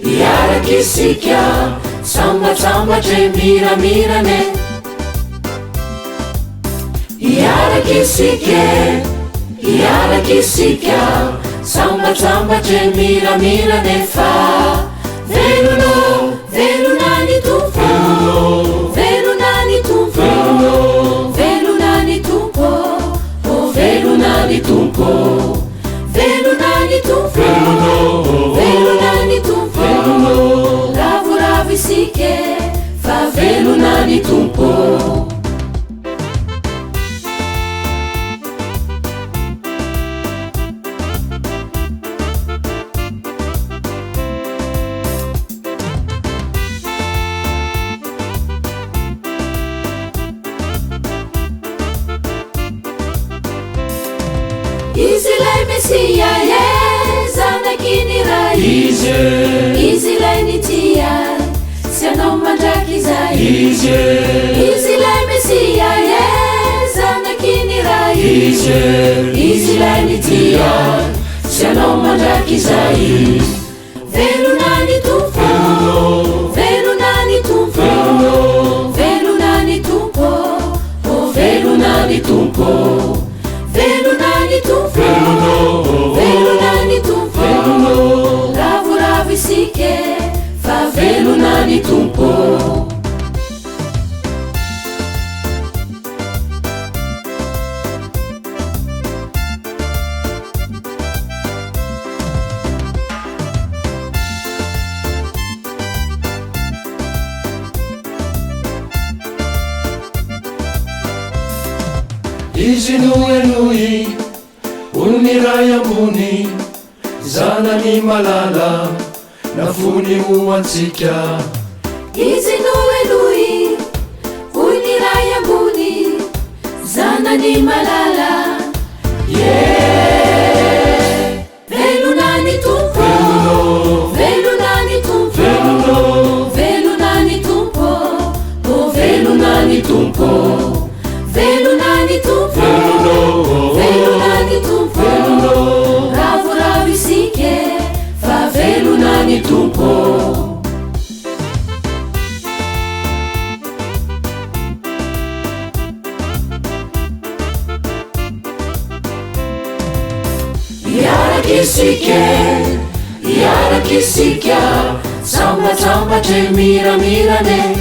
Iarakisika sambatsambatre miramirane Iarakisika sambatsambatre miramirane fa velonani tumpo velonani tumpo velonani tumpo oh velonani tumpo velonani tumpo velonani tumpo ravoravo isike fa velonani tumpo Izy lay Mesia zanakiny ray Izy lay nitia sy anao mandraky izay Izy lay Mesia zanakiny ray Izy lay nitia sy anao mandraky izay Velonani tumpo velonani tumpo velonani tumpo oh velonani tumpo velonani tumpo velonani tumpo ravoravo isike fa velonani tumpo Izy noenoi olony ray ambony zanany malala nafony ho antsika Izy noenoi olony ray ambony zanany malala velonani tumpo velonani tumpo velonani tumpo oh velonani tumpo velonani tumpo velonani tumpo ravoravo isike fa velonani tumpo Iarakisika sambatsambatre miramirane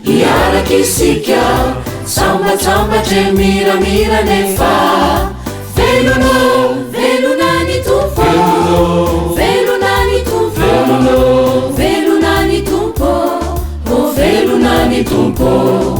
Iarakisika sambatsambatre miramirane fa velonani tumpo velonani tumpo velonani tumpo oh velonani tumpo